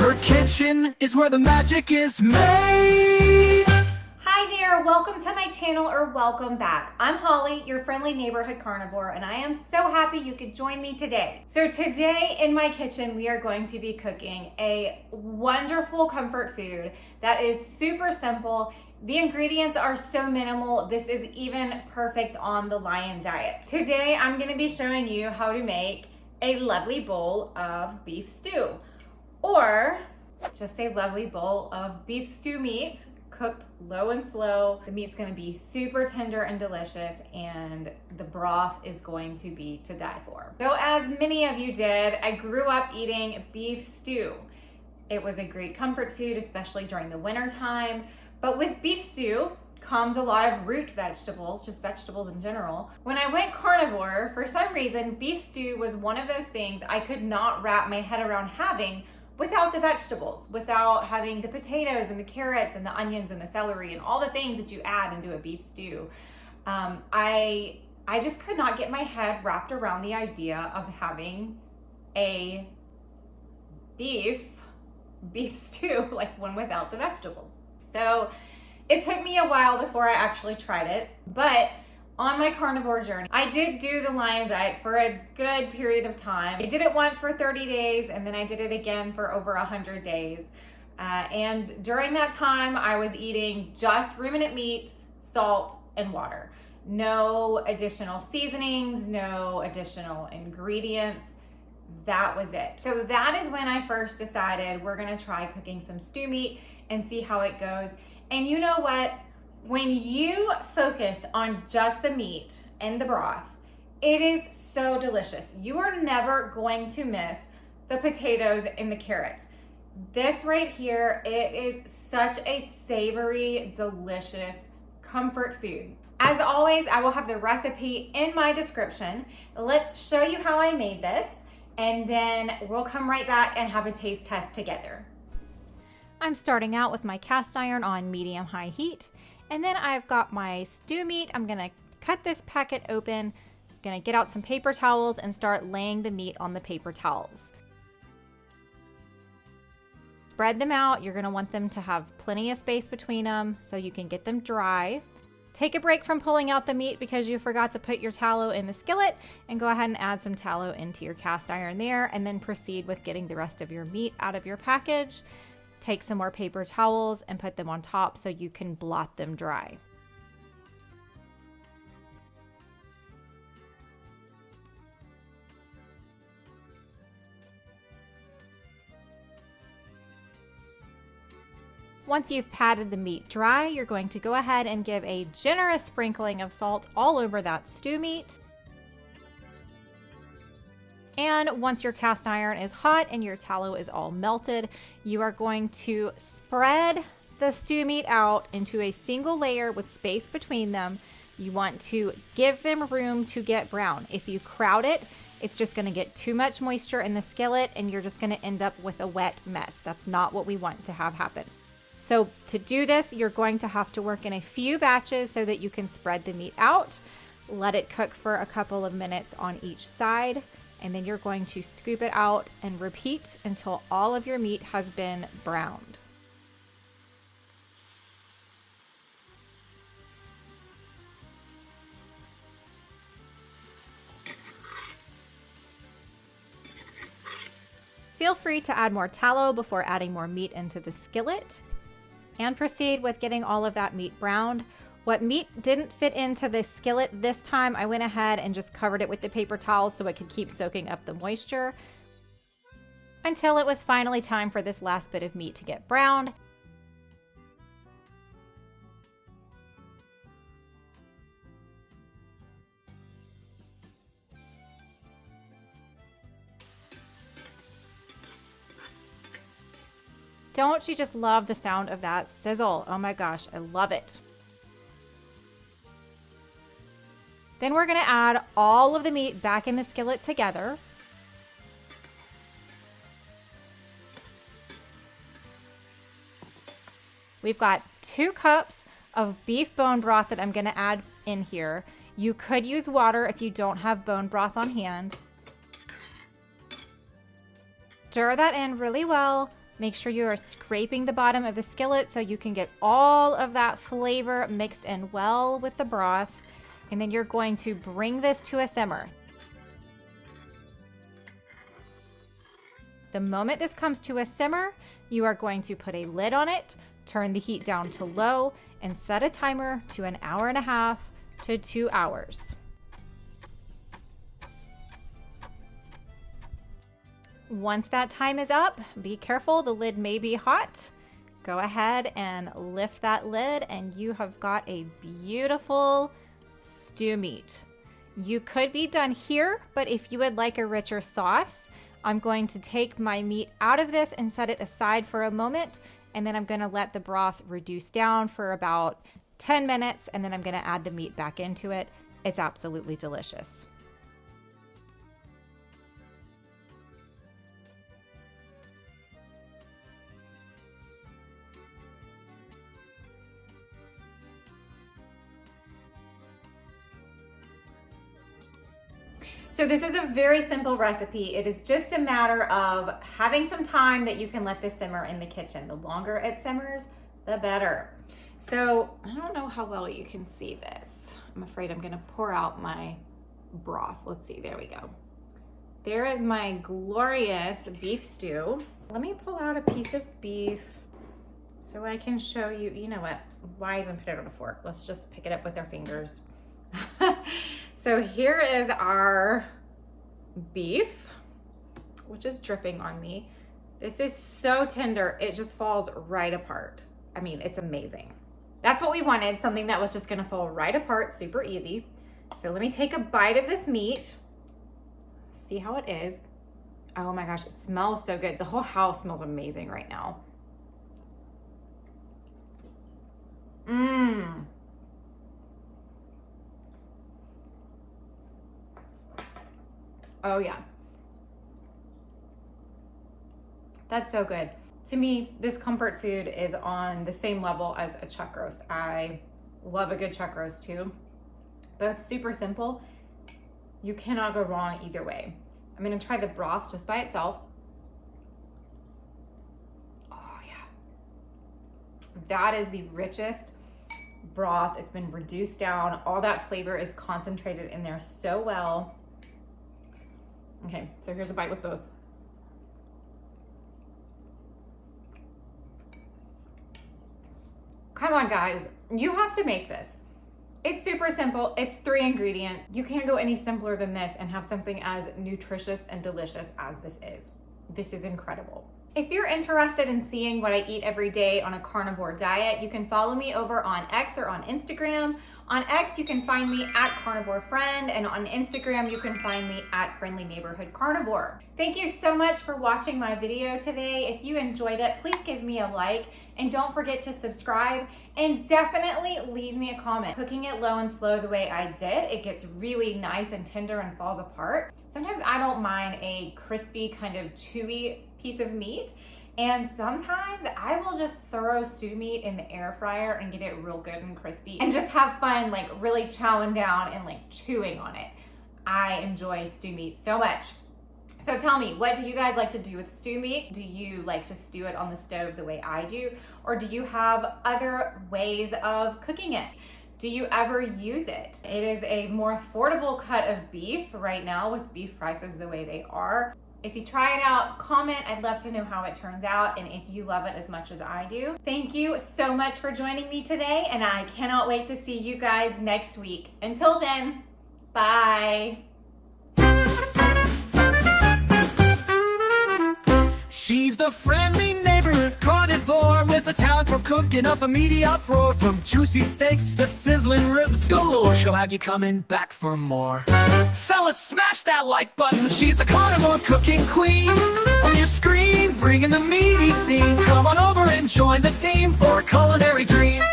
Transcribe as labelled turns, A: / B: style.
A: Her kitchen is where the magic is made.
B: Hi there, welcome to my channel or welcome back. I'm Holly, your friendly neighborhood carnivore, and I am so happy you could join me today. So today in my kitchen, we are going to be cooking a wonderful comfort food that is super simple. The ingredients are so minimal, this is even perfect on the lion diet. Today, I'm gonna be showing you how to make a lovely bowl of beef stew, or just a lovely bowl of beef stew meat cooked low and slow. The meat's gonna be super tender and delicious, and the broth is going to be to die for. So as many of you did, I grew up eating beef stew. It was a great comfort food, especially during the winter time. But with beef stew comes a lot of root vegetables, just vegetables in general. When I went carnivore, for some reason, beef stew was one of those things I could not wrap my head around having without the vegetables, without having the potatoes and the carrots and the onions and the celery and all the things that you add into a beef stew. I just could not get my head wrapped around the idea of having a beef stew, like one without the vegetables. So it took me a while before I actually tried it, but on my carnivore journey, I did do the lion diet for a good period of time. I did it once for 30 days, and then I did it again for over 100 days. And during that time, I was eating just ruminant meat, salt, and water. No additional seasonings, no additional ingredients. That was it. So that is when I first decided we're gonna try cooking some stew meat and see how it goes. And you know what? When you focus on just the meat and the broth, it is so delicious. You are never going to miss the potatoes and the carrots. This right here, it is such a savory, delicious comfort food. As always, I will have the recipe in my description. Let's show you how I made this, and then we'll come right back and have a taste test together. I'm starting out with my cast iron on medium-high heat. And then I've got my stew meat. I'm gonna cut this packet open, gonna get out some paper towels and start laying the meat on the paper towels. Spread them out. You're gonna want them to have plenty of space between them so you can get them dry. Take a break from pulling out the meat because you forgot to put your tallow in the skillet, and go ahead and add some tallow into your cast iron there, and then proceed with getting the rest of your meat out of your package. Take some more paper towels and put them on top so you can blot them dry. Once you've patted the meat dry, you're going to go ahead and give a generous sprinkling of salt all over that stew meat. And once your cast iron is hot and your tallow is all melted, you are going to spread the stew meat out into a single layer with space between them. You want to give them room to get brown. If you crowd it, it's just going to get too much moisture in the skillet and you're just going to end up with a wet mess. That's not what we want to have happen. So to do this, you're going to have to work in a few batches so that you can spread the meat out. Let it cook for a couple of minutes on each side. And then you're going to scoop it out and repeat until all of your meat has been browned. Feel free to add more tallow before adding more meat into the skillet, and proceed with getting all of that meat browned. What meat didn't fit into the skillet this time, I went ahead and just covered it with the paper towel so it could keep soaking up the moisture until it was finally time for this last bit of meat to get browned. Don't you just love the sound of that sizzle? Oh my gosh, I love it. Then we're gonna add all of the meat back in the skillet together. We've got 2 cups of beef bone broth that I'm gonna add in here. You could use water if you don't have bone broth on hand. Stir that in really well Make sure you are scraping the bottom of the skillet so you can get all of that flavor mixed in well with the broth. And then you're going to bring this to a simmer. The moment this comes to a simmer, you are going to put a lid on it, turn the heat down to low, and set a timer to 1.5 hours to 2 hours. Once that time is up, be careful, the lid may be hot. Go ahead and lift that lid and you have got a beautiful stew meat. You could be done here, but if you would like a richer sauce, I'm going to take my meat out of this and set it aside for a moment, and then I'm going to let the broth reduce down for about 10 minutes, and then I'm going to add the meat back into it. It's absolutely delicious. So this is a very simple recipe. It is just a matter of having some time that you can let this simmer in the kitchen. The longer it simmers, the better. So I don't know how well you can see this. I'm afraid I'm gonna pour out my broth. Let's see, there we go. There is my glorious beef stew. Let me pull out a piece of beef so I can show you, you know what, why even put it on a fork? Let's just pick it up with our fingers. So here is our beef, which is dripping on me. This is so tender, it just falls right apart. I mean, it's amazing. That's what we wanted, something that was just gonna fall right apart, super easy. So let me take a bite of this meat, see how it is. Oh my gosh, it smells so good. The whole house smells amazing right now. Mmm. Oh yeah. That's so good. To me, this comfort food is on the same level as a chuck roast. I love a good chuck roast too. Both super simple. You cannot go wrong either way. I'm gonna try the broth just by itself. Oh yeah. That is the richest broth. It's been reduced down. All that flavor is concentrated in there so well. Okay, so here's a bite with both. Come on guys, you have to make this. It's super simple, it's 3 ingredients. You can't go any simpler than this and have something as nutritious and delicious as this is. This is incredible. If you're interested in seeing what I eat every day on a carnivore diet, you can follow me over on X or on Instagram. On X, you can find me at Carnivore Friend, and on Instagram, you can find me at Friendly Neighborhood Carnivore. Thank you so much for watching my video today. If you enjoyed it, please give me a like, and don't forget to subscribe, and definitely leave me a comment. Cooking it low and slow the way I did, it gets really nice and tender and falls apart. Sometimes I don't mind a crispy, kind of chewy piece of meat, and sometimes I will just throw stew meat in the air fryer and get it real good and crispy and just have fun like really chowing down and like chewing on it. I enjoy stew meat so much. So tell me, what do you guys like to do with stew meat? Do you like to stew it on the stove the way I do, or do you have other ways of cooking it? Do you ever use it? It is a more affordable cut of beef right now with beef prices the way they are. If you try it out, comment. I'd love to know how it turns out and if you love it as much as I do. Thank you so much for joining me today, and I cannot wait to see you guys next week. Until then, bye.
A: She's the friendly neighborhood carnivore with a talent for cooking up a meaty uproar. From juicy steaks to sizzling ribs galore, she'll have you coming back for more. Fellas, smash that like button. She's the carnivore cooking queen. On your screen, bringing the meaty scene. Come on over and join the team for a culinary dream.